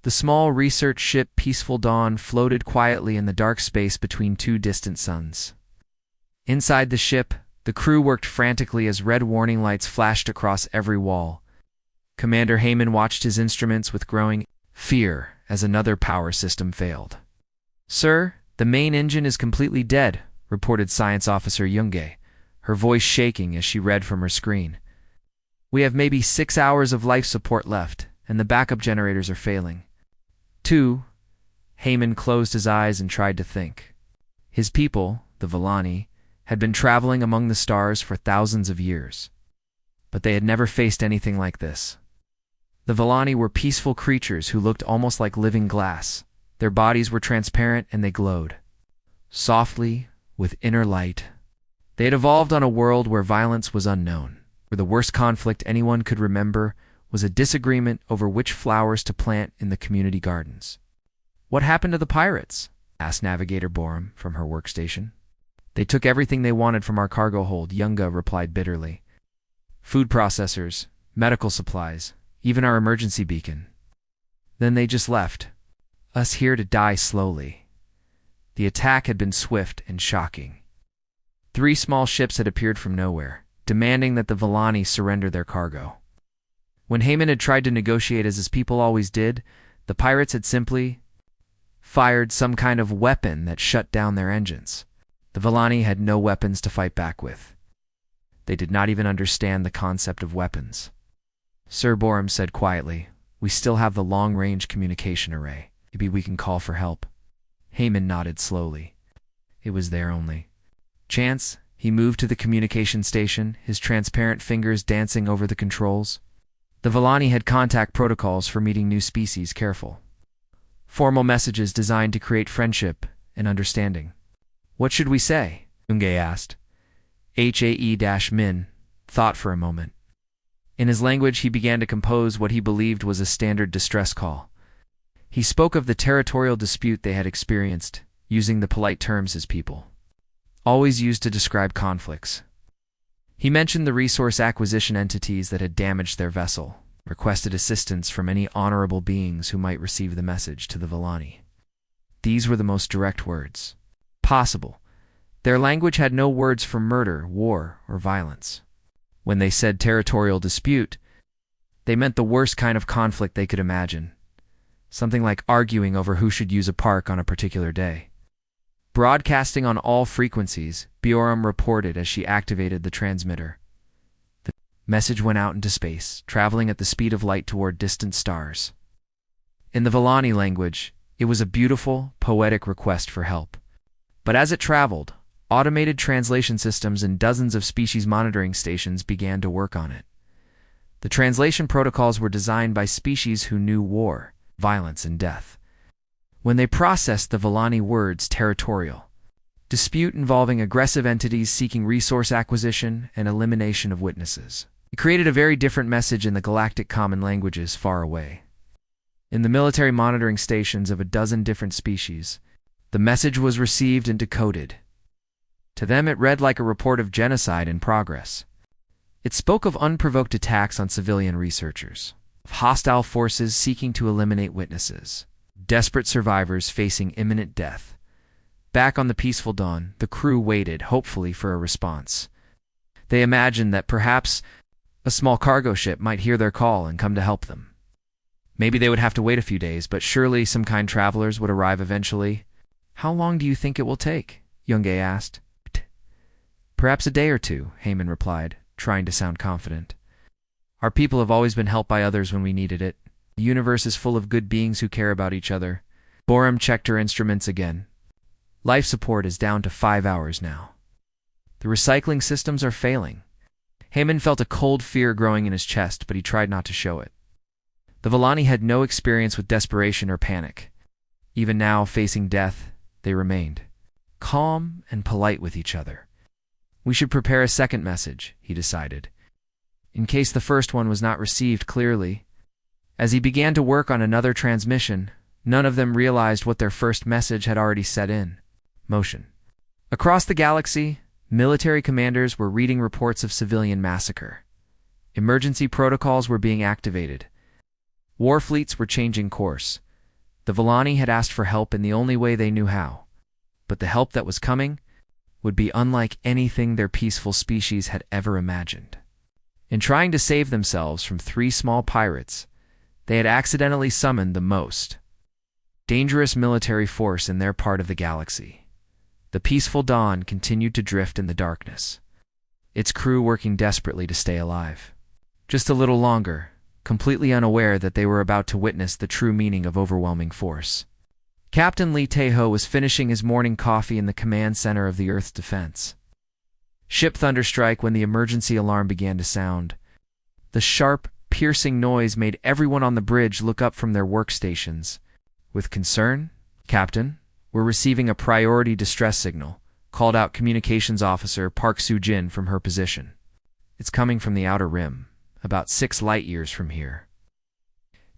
The small research ship Peaceful Dawn floated quietly in the dark space between two distant suns. Inside the ship, the crew worked frantically as red warning lights flashed across every wall. Commander Heyman watched his instruments with growing fear as another power system failed. "Sir, the main engine is completely dead," reported Science Officer Yoongae, her voice shaking as she read from her screen. "We have maybe 6 hours of life support left, and the backup generators are failing." 2. Heyman closed his eyes and tried to think. His people, the Villani, had been traveling among the stars for thousands of years. But they had never faced anything like this. The Villani were peaceful creatures who looked almost like living glass. Their bodies were transparent and they glowed softly, with inner light. They had evolved on a world where violence was unknown, where the worst conflict anyone could remember was a disagreement over which flowers to plant in the community gardens. "What happened to the pirates?" asked Navigator Borum from her workstation. "They took everything they wanted from our cargo hold," Yoongae replied bitterly. "Food processors, medical supplies, even our emergency beacon. Then they just left us here to die slowly." The attack had been swift and shocking. 3 small ships had appeared from nowhere, demanding that the Villani surrender their cargo. When Heyman had tried to negotiate as his people always did, the pirates had simply fired some kind of weapon that shut down their engines. The Villani had no weapons to fight back with. They did not even understand the concept of weapons. Sir Borum said quietly, "We still have the long-range communication array. Maybe we can call for help." Heyman nodded slowly. It was there only chance. He moved to the communication station, his transparent fingers dancing over the controls. The Villani had contact protocols for meeting new species careful. Formal messages designed to create friendship and understanding. "What should we say?" Yoongae asked. HAE-Min thought for a moment. In his language, he began to compose what he believed was a standard distress call. He spoke of the territorial dispute they had experienced, using the polite terms his people always used to describe conflicts. He mentioned the resource acquisition entities that had damaged their vessel, requested assistance from any honorable beings who might receive the message to the Villani. These were the most direct words possible. Their language had no words for murder, war, or violence. When they said territorial dispute, they meant the worst kind of conflict they could imagine. Something like arguing over who should use a park on a particular day. Broadcasting on all frequencies, Borum reported as she activated the transmitter. The message went out into space, traveling at the speed of light toward distant stars. In the Villani language, it was a beautiful, poetic request for help. But as it traveled, automated translation systems and dozens of species monitoring stations began to work on it. The translation protocols were designed by species who knew war, violence, and death. When they processed the Villani words territorial, dispute involving aggressive entities seeking resource acquisition and elimination of witnesses, it created a very different message in the galactic common languages far away. In the military monitoring stations of a dozen different species, the message was received and decoded. To them it read like a report of genocide in progress. It spoke of unprovoked attacks on civilian researchers, of hostile forces seeking to eliminate witnesses, desperate survivors facing imminent death. Back on the Peaceful Dawn, the crew waited, hopefully, for a response. They imagined that perhaps a small cargo ship might hear their call and come to help them. Maybe they would have to wait a few days, but surely some kind travelers would arrive eventually. "How long do you think it will take?" Yoongae asked. "Perhaps a day or two," Heyman replied, trying to sound confident. "Our people have always been helped by others when we needed it. The universe is full of good beings who care about each other." Borum checked her instruments again. "Life support is down to 5 hours now. The recycling systems are failing." Heyman felt a cold fear growing in his chest, but he tried not to show it. The Villani had no experience with desperation or panic. Even now, facing death, they remained calm and polite with each other. "We should prepare a second message," he decided, in case the first one was not received clearly. As he began to work on another transmission, none of them realized what their first message had already set in motion. Across the galaxy, military commanders were reading reports of civilian massacre. Emergency protocols were being activated. War fleets were changing course, The Villani had asked for help in the only way they knew how, but the help that was coming would be unlike anything their peaceful species had ever imagined. In trying to save themselves from 3 small pirates, they had accidentally summoned the most dangerous military force in their part of the galaxy. The peaceful Dawn continued to drift in the darkness, its crew working desperately to stay alive. Just a little longer, completely unaware that they were about to witness the true meaning of overwhelming force. Captain Lee Tae-ho was finishing his morning coffee in the command center of the Earth's defense. Ship thunderstrike when the emergency alarm began to sound. The sharp, piercing noise made everyone on the bridge look up from their workstations. With concern, "Captain, we're receiving a priority distress signal," called out Communications Officer Park Soo-jin from her position. "It's coming from the outer rim, about 6 light years from here."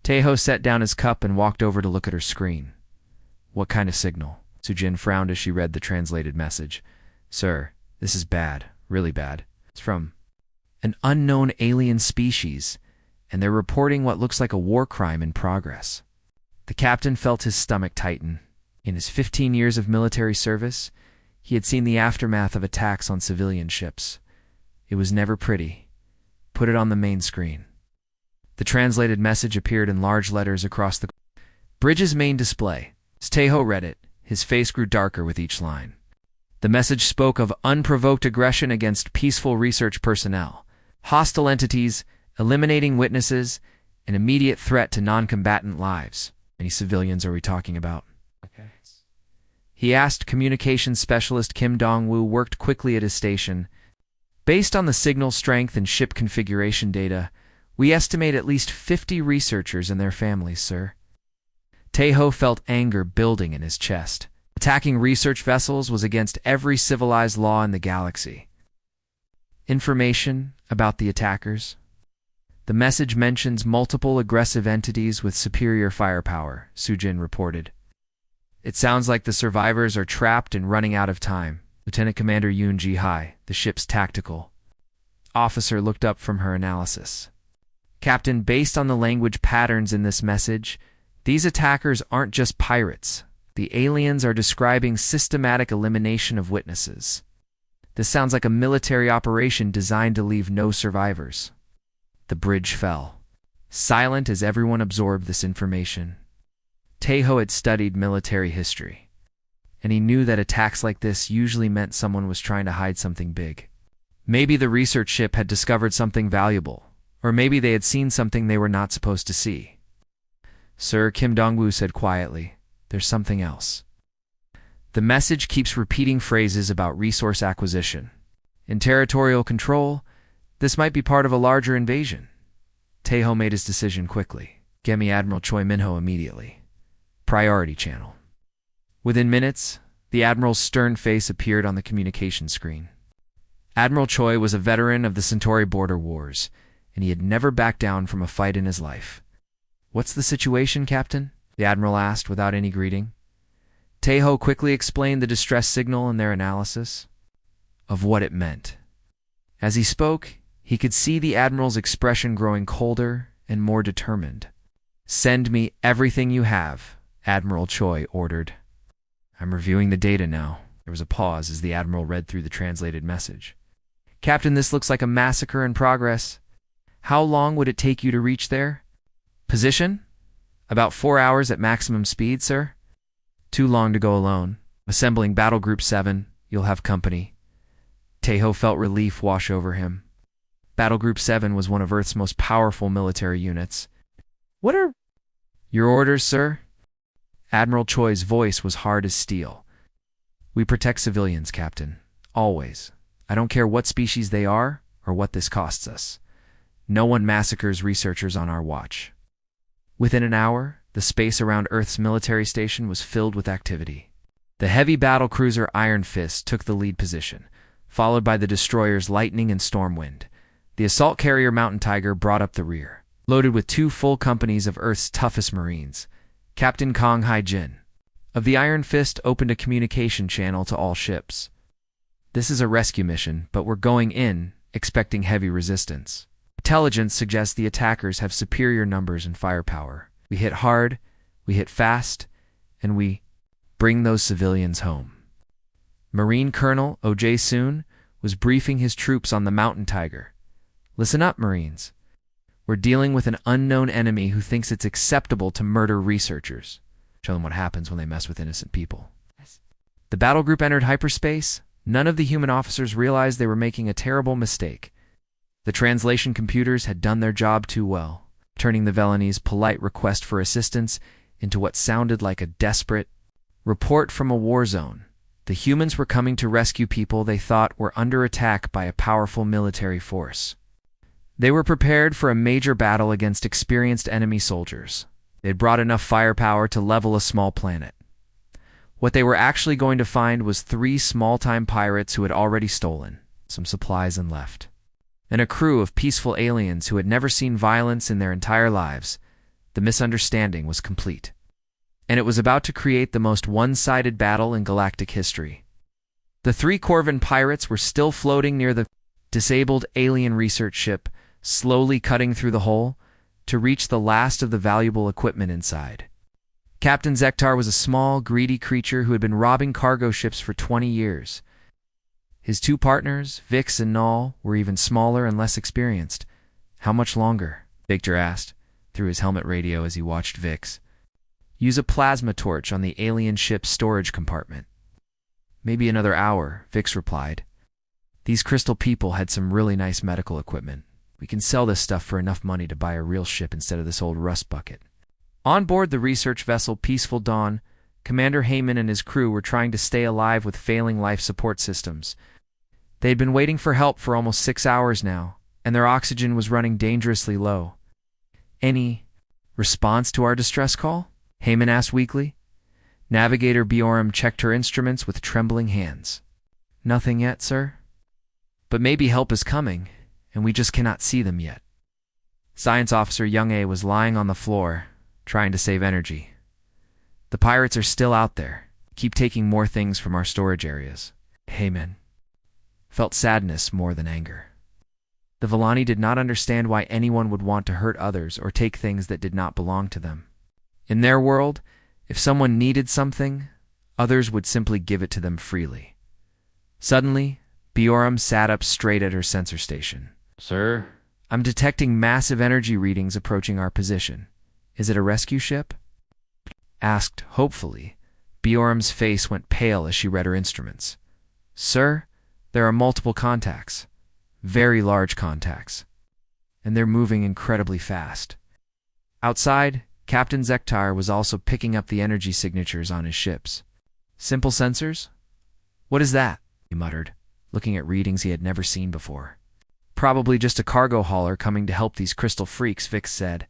Tae-ho set down his cup and walked over to look at her screen. "What kind of signal?" Soo-jin frowned as she read the translated message. "Sir, this is bad, really bad. It's from an unknown alien species, and they're reporting what looks like a war crime in progress." The captain felt his stomach tighten. In his 15 years of military service, he had seen the aftermath of attacks on civilian ships. It was never pretty. "Put it on the main screen." The translated message appeared in large letters across the bridge's main display. As Tae-ho read it, his face grew darker with each line. The message spoke of unprovoked aggression against peaceful research personnel, hostile entities, eliminating witnesses, an immediate threat to non-combatant lives. Any civilians are we talking about? Okay. He asked. Communications specialist Kim Dong-woo worked quickly at his station. "Based on the signal strength and ship configuration data, we estimate at least 50 researchers and their families, sir." Tae-ho felt anger building in his chest. Attacking research vessels was against every civilized law in the galaxy. Information about the attackers. The message mentions multiple aggressive entities with superior firepower, Soo-jin reported. "It sounds like the survivors are trapped and running out of time." Lieutenant Commander Yoon Ji-hai, the ship's tactical officer, looked up from her analysis. "Captain, based on the language patterns in this message, these attackers aren't just pirates. The aliens are describing systematic elimination of witnesses. This sounds like a military operation designed to leave no survivors." The bridge fell, silent as everyone absorbed this information. Tae-ho had studied military history, and he knew that attacks like this usually meant someone was trying to hide something big. Maybe the research ship had discovered something valuable, or maybe they had seen something they were not supposed to see. "Sir," Kim Dong-woo said quietly, "there's something else." The message keeps repeating phrases about resource acquisition and territorial control. This might be part of a larger invasion. Tae-ho made his decision quickly. "Get me Admiral Choi Min-ho immediately. Priority channel." Within minutes, the Admiral's stern face appeared on the communication screen. Admiral Choi was a veteran of the Centauri border wars, and he had never backed down from a fight in his life. "What's the situation, Captain?" the Admiral asked without any greeting. Tae-ho quickly explained the distress signal and their analysis of what it meant. As he spoke, he could see the Admiral's expression growing colder and more determined. "Send me everything you have," Admiral Choi ordered. "I'm reviewing the data now." There was a pause as the Admiral read through the translated message. "Captain, this looks like a massacre in progress. How long would it take you to reach there?" "Position? About 4 hours at maximum speed, sir." "Too long to go alone. Assembling Battle Group 7. You'll have company." Tae-ho felt relief wash over him. Battle Group 7 was one of Earth's most powerful military units. "What are your orders, sir?" Admiral Choi's voice was hard as steel. "We protect civilians, Captain. Always. I don't care what species they are or what this costs us. No one massacres researchers on our watch." Within an hour, the space around Earth's military station was filled with activity. The heavy battlecruiser Iron Fist took the lead position, followed by the destroyers Lightning and Stormwind. The assault carrier Mountain Tiger brought up the rear, loaded with 2 full companies of Earth's toughest Marines. Captain Kong Hai-jin of the Iron Fist opened a communication channel to all ships. "This is a rescue mission, but we're going in, expecting heavy resistance. Intelligence suggests the attackers have superior numbers and firepower. We hit hard, We hit fast, and we bring those civilians home. Marine Colonel O.J. Soon was briefing his troops on the Mountain Tiger. Listen up, Marines. We're dealing with an unknown enemy who thinks it's acceptable to murder researchers. Show them what happens when they mess with innocent people. The battle group entered hyperspace. None of the human officers realized they were making a terrible mistake. The translation computers had done their job too well, turning the Velanese polite request for assistance into what sounded like a desperate report from a war zone. The humans were coming to rescue people they thought were under attack by a powerful military force. They were prepared for a major battle against experienced enemy soldiers. They had brought enough firepower to level a small planet. What they were actually going to find was 3 small-time pirates who had already stolen some supplies and left, and a crew of peaceful aliens who had never seen violence in their entire lives. The misunderstanding was complete, and it was about to create the most one-sided battle in galactic history. The 3 Corvan pirates were still floating near the disabled alien research ship, slowly cutting through the hull to reach the last of the valuable equipment inside. Captain Zektar was a small, greedy creature who had been robbing cargo ships for 20 years. His 2 partners, Vix and Null, were even smaller and less experienced. How much longer? Victor asked, through his helmet radio as he watched Vix use a plasma torch on the alien ship's storage compartment. Maybe another hour, Vix replied. These crystal people had some really nice medical equipment. We can sell this stuff for enough money to buy a real ship instead of this old rust bucket. On board the research vessel Peaceful Dawn, Commander Heyman and his crew were trying to stay alive with failing life support systems. They had been waiting for help for almost 6 hours now, and their oxygen was running dangerously low. Any response to our distress call? Heyman asked weakly. Navigator Bjorm checked her instruments with trembling hands. Nothing yet, sir. But maybe help is coming, and we just cannot see them yet. Science Officer Young A was lying on the floor, trying to save energy. The pirates are still out there. Keep taking more things from our storage areas. Heyman felt sadness more than anger. The Vellani did not understand why anyone would want to hurt others or take things that did not belong to them. In their world, if someone needed something, others would simply give it to them freely. Suddenly, Bjorm sat up straight at her sensor station. Sir? I'm detecting massive energy readings approaching our position. Is it a rescue ship? Asked hopefully. Bjorm's face went pale as she read her instruments. Sir, there are multiple contacts. Very large contacts. And they're moving incredibly fast. Outside, Captain Zektar was also picking up the energy signatures on his ships. Simple sensors? What is that? He muttered, looking at readings he had never seen before. Probably just a cargo hauler coming to help these crystal freaks, Vix said,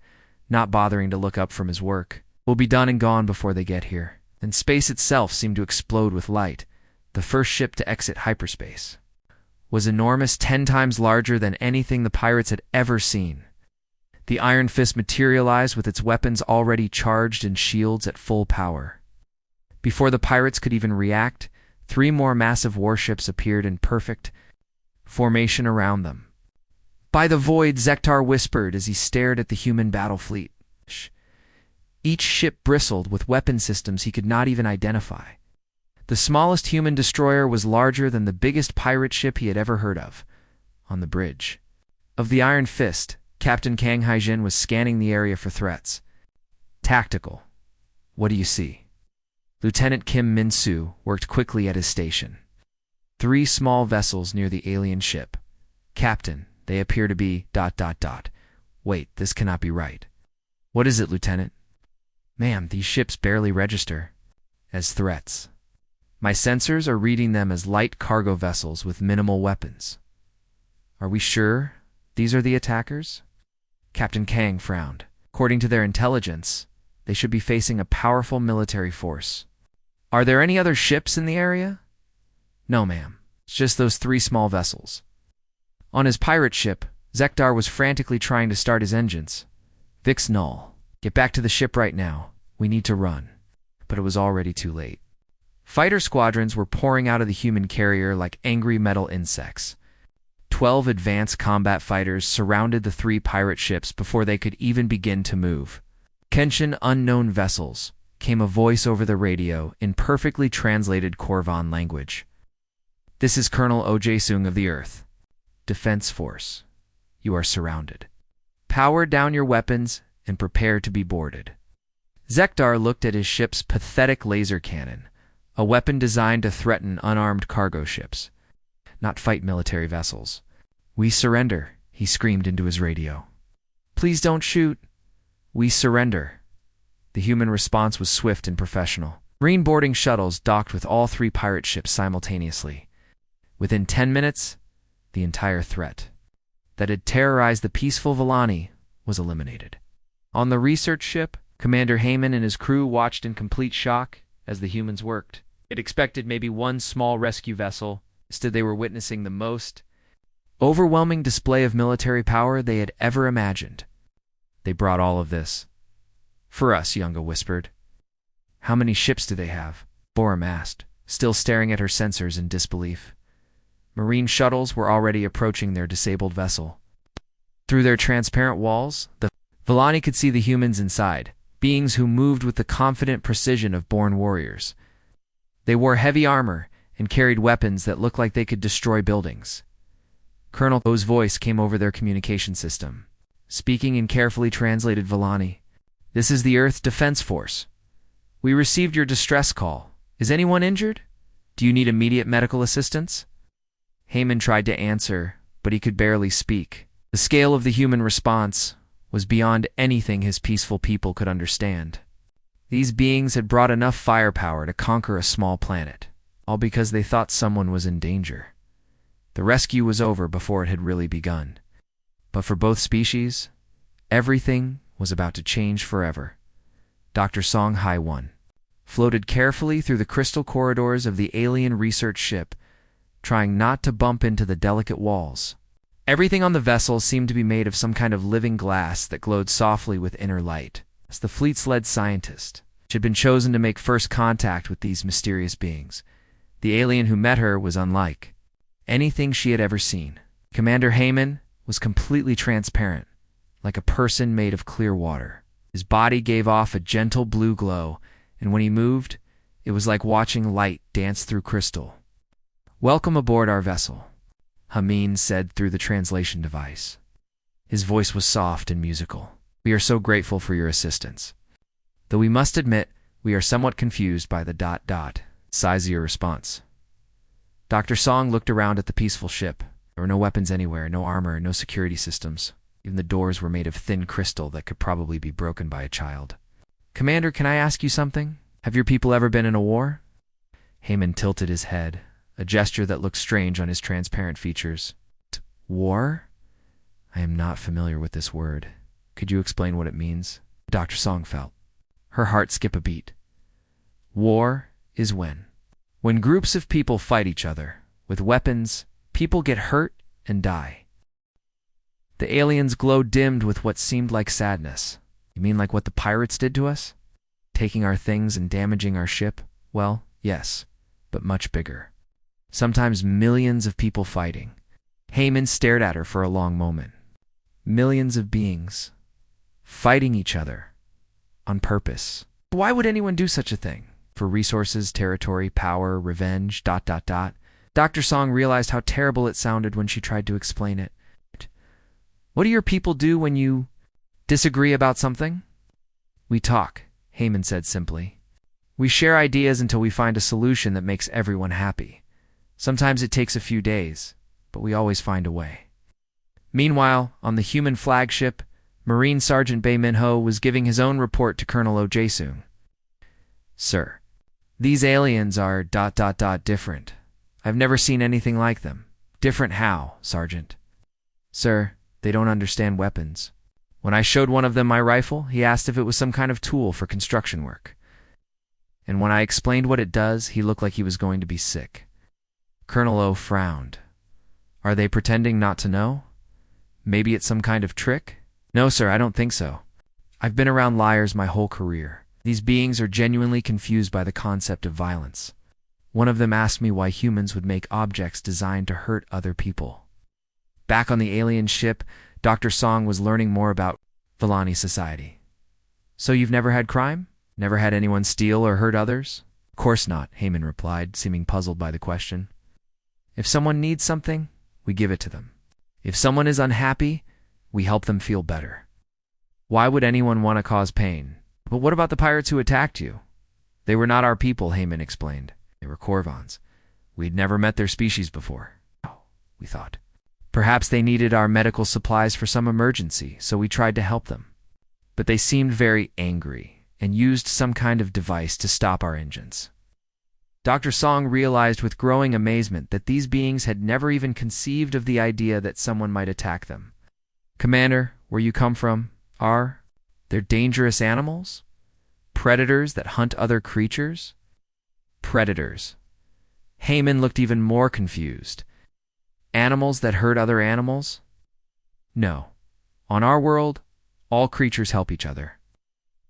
not bothering to look up from his work. We'll be done and gone before they get here. And space itself seemed to explode with light. The first ship to exit hyperspace was enormous, 10 times larger than anything the pirates had ever seen. The Iron Fist materialized with its weapons already charged and shields at full power. Before the pirates could even react, 3 more massive warships appeared in perfect formation around them. By the void, Zektar whispered as he stared at the human battle fleet. Each ship bristled with weapon systems he could not even identify. The smallest human destroyer was larger than the biggest pirate ship he had ever heard of. On the bridge of the Iron Fist, Captain Kang Haijin was scanning the area for threats. Tactical. What do you see? Lieutenant Kim Min-soo worked quickly at his station. 3 small vessels near the alien ship. Captain, they appear to be ... Wait, this cannot be right. What is it, Lieutenant? Ma'am, these ships barely register as threats. My sensors are reading them as light cargo vessels with minimal weapons. Are we sure these are the attackers? Captain Kang frowned. According to their intelligence, they should be facing a powerful military force. Are there any other ships in the area? No, ma'am. It's just those 3 small vessels. On his pirate ship, Zektar was frantically trying to start his engines. Vix Null, get back to the ship right now. We need to run. But it was already too late. Fighter squadrons were pouring out of the human carrier like angry metal insects. 12 advanced combat fighters surrounded the 3 pirate ships before they could even begin to move. Kenshin unknown vessels, came a voice over the radio in perfectly translated Korvan language. This is Colonel Ojaesung of the Earth. Defense Force. You are surrounded. Power down your weapons and prepare to be boarded. Zekdar looked at his ship's pathetic laser cannon, a weapon designed to threaten unarmed cargo ships, not fight military vessels. We surrender, he screamed into his radio. Please don't shoot. We surrender. The human response was swift and professional. Marine boarding shuttles docked with all 3 pirate ships simultaneously. Within 10 minutes, the entire threat that had terrorized the peaceful Villani was eliminated. On the research ship, Commander Heyman and his crew watched in complete shock as the humans worked. It expected maybe one small rescue vessel. Instead, they were witnessing the most overwhelming display of military power they had ever imagined. They brought all of this for us, Yunga whispered. How many ships do they have? Borum asked, still staring at her sensors in disbelief. Marine shuttles were already approaching their disabled vessel. Through their transparent walls, the Villani could see the humans inside, beings who moved with the confident precision of born warriors. They wore heavy armor and carried weapons that looked like they could destroy buildings. Colonel O's voice came over their communication system, speaking in carefully translated Villani. This is the Earth Defense Force. We received your distress call. Is anyone injured? Do you need immediate medical assistance? Heyman tried to answer, but he could barely speak. The scale of the human response was beyond anything his peaceful people could understand. These beings had brought enough firepower to conquer a small planet, all because they thought someone was in danger. The rescue was over before it had really begun. But for both species, everything was about to change forever. Dr. Song Hai-1 floated carefully through the crystal corridors of the alien research ship, trying not to bump into the delicate walls. Everything on the vessel seemed to be made of some kind of living glass that glowed softly with inner light. As the fleet's lead scientist, she had been chosen to make first contact with these mysterious beings. The alien who met her was unlike anything she had ever seen. Commander Heyman was completely transparent, like a person made of clear water. His body gave off a gentle blue glow, and when he moved, it was like watching light dance through crystal. Welcome aboard our vessel, Hameen said through the translation device. His voice was soft and musical. We are so grateful for your assistance. Though we must admit, we are somewhat confused by the size of your response. Dr. Song looked around at the peaceful ship. There were no weapons anywhere, no armor, no security systems. Even the doors were made of thin crystal that could probably be broken by a child. Commander, can I ask you something? Have your people ever been in a war? Heyman tilted his head, a gesture that looked strange on his transparent features. War? I am not familiar with this word. Could you explain what it means? Dr. Song felt her heart skip a beat. War is when groups of people fight each other. With weapons, people get hurt and die. The alien's glow dimmed with what seemed like sadness. You mean like what the pirates did to us? Taking our things and damaging our ship? Well, yes, but much bigger. Sometimes millions of people fighting. Heyman stared at her for a long moment. Millions of beings fighting each other on purpose. Why would anyone do such a thing? For resources, territory, power, revenge, ... Dr. Song realized how terrible it sounded when she tried to explain it. What do your people do when you disagree about something? We talk, Heyman said simply. We share ideas until we find a solution that makes everyone happy. Sometimes it takes a few days, but we always find a way. Meanwhile, on the human flagship, Marine Sergeant Bae Minho was giving his own report to Colonel Ojaesung. Sir, these aliens are ... different. I've never seen anything like them. Different how, Sergeant? Sir, they don't understand weapons. When I showed one of them my rifle, he asked if it was some kind of tool for construction work. And when I explained what it does, he looked like he was going to be sick. Colonel O frowned. Are they pretending not to know? Maybe it's some kind of trick? No, sir, I don't think so. I've been around liars my whole career. These beings are genuinely confused by the concept of violence. One of them asked me why humans would make objects designed to hurt other people. Back on the alien ship, Dr. Song was learning more about Villani society. So you've never had crime? Never had anyone steal or hurt others? Of course not, Heyman replied, seeming puzzled by the question. If someone needs something, we give it to them. If someone is unhappy, we help them feel better. Why would anyone want to cause pain? But what about the pirates who attacked you? They were not our people, Heyman explained. They were Korvans. We'd never met their species before. Oh, we thought. Perhaps they needed our medical supplies for some emergency, so we tried to help them. But they seemed very angry and used some kind of device to stop our engines. Dr. Song realized with growing amazement that these beings had never even conceived of the idea that someone might attack them. Commander, where you come from, they're dangerous animals? Predators that hunt other creatures? Predators. Heyman looked even more confused. Animals that hurt other animals? No. On our world, all creatures help each other.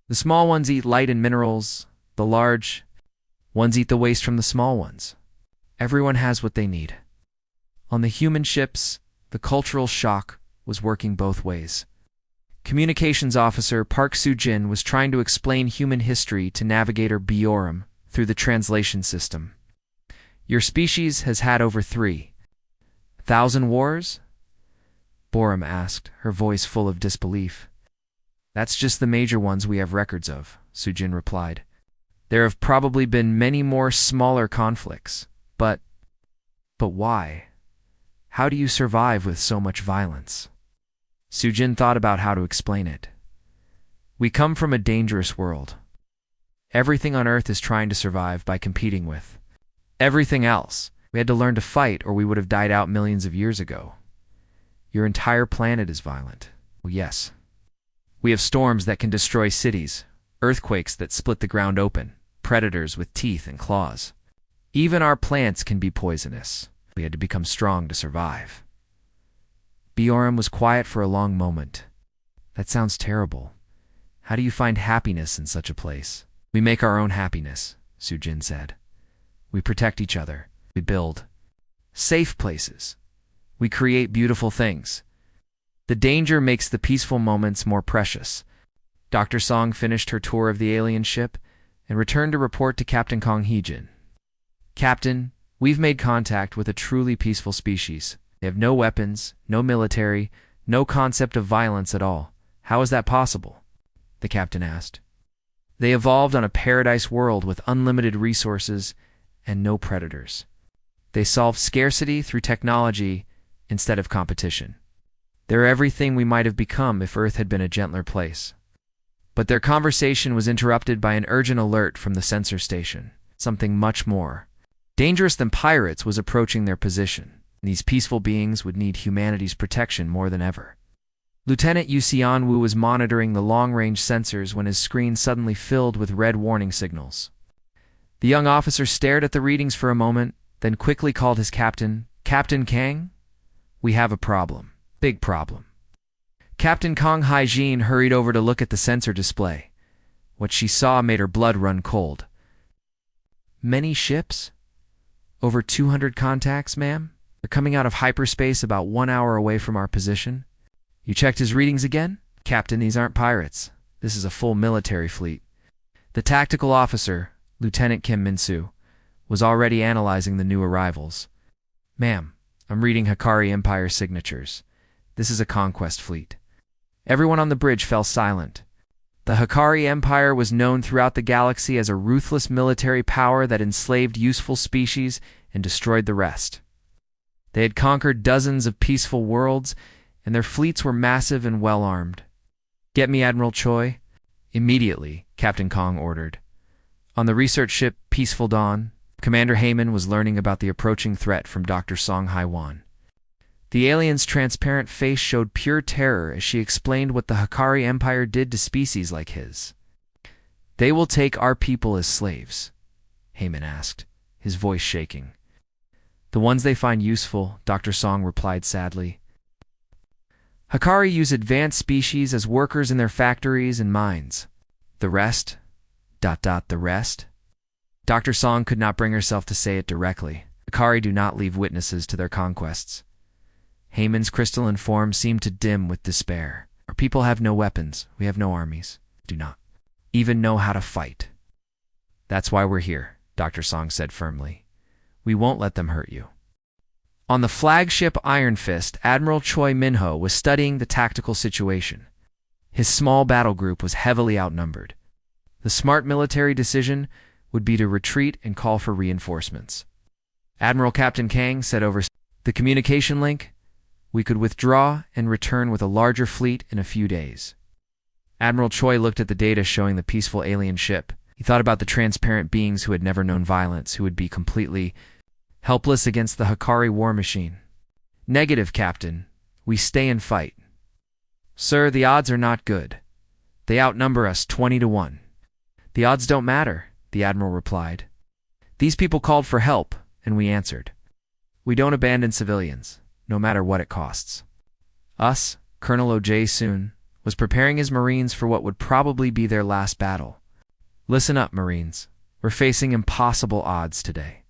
The small ones eat light and minerals. The large ones eat the waste from the small ones. Everyone has what they need. On the human ships, the cultural shock was working both ways. Communications Officer Park Soo-jin was trying to explain human history to Navigator Bioram through the translation system. Your species has had over 3,000 wars? Boram asked, her voice full of disbelief. That's just the major ones we have records of, Soo-jin replied. There have probably been many more smaller conflicts, but why? How do you survive with so much violence? Soo-jin thought about how to explain it. We come from a dangerous world. Everything on Earth is trying to survive by competing with everything else. We had to learn to fight or we would have died out millions of years ago. Your entire planet is violent. Well, yes. We have storms that can destroy cities, earthquakes that split the ground open, predators with teeth and claws. Even our plants can be poisonous. We had to become strong to survive. Bioram was quiet for a long moment. That sounds terrible. How do you find happiness in such a place? We make our own happiness, Soo-jin said. We protect each other. We build safe places. We create beautiful things. The danger makes the peaceful moments more precious. Dr. Song finished her tour of the alien ship and returned to report to Captain Kong Hee-jin. Captain, we've made contact with a truly peaceful species. They have no weapons, no military, no concept of violence at all. How is that possible? The captain asked. They evolved on a paradise world with unlimited resources and no predators. They solve scarcity through technology instead of competition. They're everything we might have become if Earth had been a gentler place. But their conversation was interrupted by an urgent alert from the sensor station. Something much more dangerous than pirates was approaching their position. These peaceful beings would need humanity's protection more than ever. Lieutenant Yu Xianwu was monitoring the long-range sensors when his screen suddenly filled with red warning signals. The young officer stared at the readings for a moment, then quickly called his captain. Captain Kang? We have a problem. Big problem. Captain Kong Hai-jin hurried over to look at the sensor display. What she saw made her blood run cold. Many ships? Over 200 contacts, ma'am? They're coming out of hyperspace about 1 hour away from our position. You checked his readings again? Captain, these aren't pirates. This is a full military fleet. The tactical officer, Lieutenant Kim Min-soo, was already analyzing the new arrivals. Ma'am, I'm reading Hikari Empire signatures. This is a conquest fleet. Everyone on the bridge fell silent. The Hikari Empire was known throughout the galaxy as a ruthless military power that enslaved useful species and destroyed the rest. They had conquered dozens of peaceful worlds, and their fleets were massive and well-armed. Get me Admiral Choi? Immediately, Captain Kong ordered. On the research ship Peaceful Dawn, Commander Heyman was learning about the approaching threat from Dr. Song Hai-wan. The alien's transparent face showed pure terror as she explained what the Hikari Empire did to species like his. They will take our people as slaves, Heyman asked, his voice shaking. The ones they find useful, Dr. Song replied sadly. Hikari use advanced species as workers in their factories and mines. The rest? The rest? Dr. Song could not bring herself to say it directly. Hikari do not leave witnesses to their conquests. Heyman's crystalline form seemed to dim with despair. Our people have no weapons. We have no armies. Do not. even know how to fight. That's why we're here, Dr. Song said firmly. We won't let them hurt you. On the flagship Iron Fist, Admiral Choi Minho was studying the tactical situation. His small battle group was heavily outnumbered. The smart military decision would be to retreat and call for reinforcements. Admiral Captain Kang said over the communication link, "We could withdraw and return with a larger fleet in a few days." Admiral Choi looked at the data showing the peaceful alien ship. He thought about the transparent beings who had never known violence, who would be completely helpless against the HFY war machine. "Negative, Captain. We stay and fight." "Sir, the odds are not good. They outnumber us 20 to 1. "The odds don't matter," the Admiral replied. "These people called for help, and we answered. We don't abandon civilians, no matter what it costs." Us, Colonel O.J. Soon, was preparing his Marines for what would probably be their last battle. "Listen up, Marines. We're facing impossible odds today.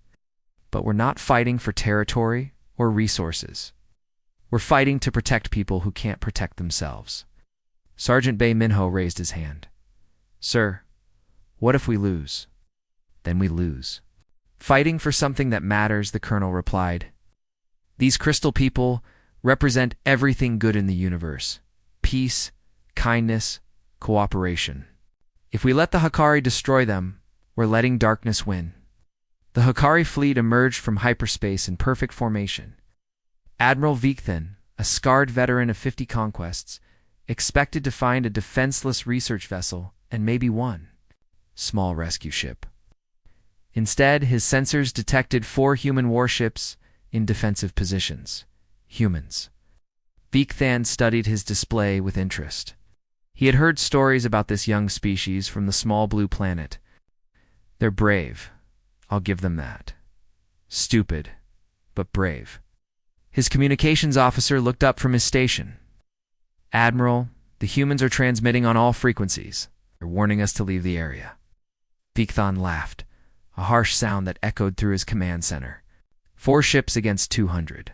But we're not fighting for territory or resources. We're fighting to protect people who can't protect themselves." Sergeant Bae Minho raised his hand. "Sir, what if we lose?" "Then we lose." "Fighting for something that matters," the colonel replied. "These crystal people represent everything good in the universe. Peace, kindness, cooperation. If we let the HFY destroy them, we're letting darkness win." The HFY fleet emerged from hyperspace in perfect formation. Admiral Vikthan, a scarred veteran of 50 conquests, expected to find a defenseless research vessel and maybe one small rescue ship. Instead, his sensors detected 4 human warships in defensive positions. Humans. Vikthan studied his display with interest. He had heard stories about this young species from the small blue planet. They're brave. I'll give them that. Stupid, but brave. His communications officer looked up from his station. "Admiral, the humans are transmitting on all frequencies. They're warning us to leave the area." Vikthan laughed, a harsh sound that echoed through his command center. 4 ships against 200.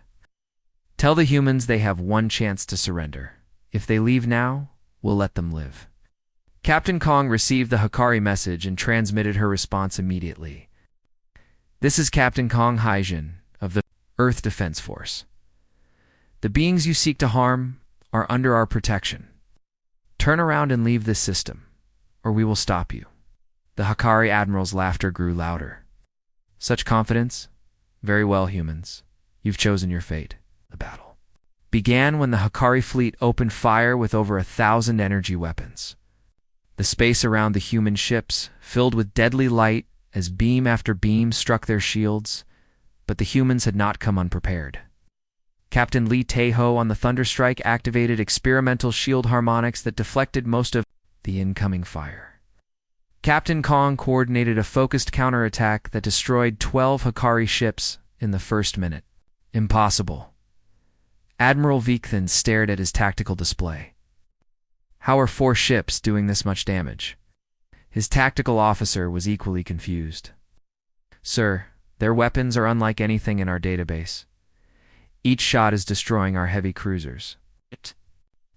"Tell the humans they have one chance to surrender. If they leave now, we'll let them live." Captain Kong received the HFY message and transmitted her response immediately. "This is Captain Kong Haijin of the Earth Defense Force. The beings you seek to harm are under our protection. Turn around and leave this system, or we will stop you." The HFY admiral's laughter grew louder. "Such confidence? Very well, humans. You've chosen your fate." The battle began when the HFY fleet opened fire with over 1,000 energy weapons. The space around the human ships filled with deadly light as beam after beam struck their shields, but the humans had not come unprepared. Captain Lee Tae-ho on the Thunderstrike activated experimental shield harmonics that deflected most of the incoming fire. Captain Kong coordinated a focused counterattack that destroyed 12 HFY ships in the first minute. Impossible. Admiral Vikthan stared at his tactical display. How are 4 ships doing this much damage? His tactical officer was equally confused. "Sir, their weapons are unlike anything in our database. Each shot is destroying our heavy cruisers.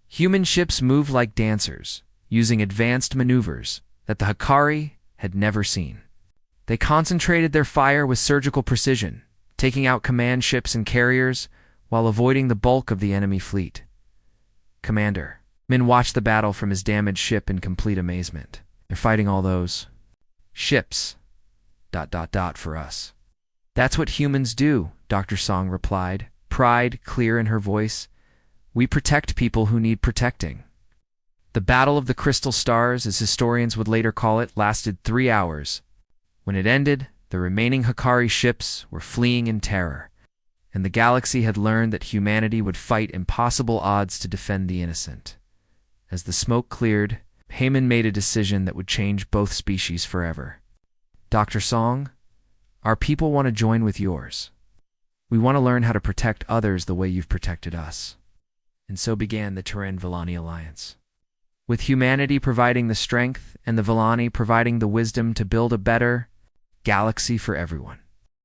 Human ships move like dancers, using advanced maneuvers that the HFY had never seen. They concentrated their fire with surgical precision, taking out command ships and carriers while avoiding the bulk of the enemy fleet." "Commander." Min watched the battle from his damaged ship in complete amazement. "They're fighting all those ships... for us." "That's what humans do," Dr. Song replied, pride clear in her voice. "We protect people who need protecting." The Battle of the Crystal Stars, as historians would later call it, lasted 3 hours. When it ended, the remaining HFY ships were fleeing in terror, and the galaxy had learned that humanity would fight impossible odds to defend the innocent. As the smoke cleared, Heyman made a decision that would change both species forever. "Dr. Song, our people want to join with yours. We want to learn how to protect others the way you've protected us." And so began the Terran-Villani alliance, with humanity providing the strength and the Villani providing the wisdom to build a better galaxy for everyone.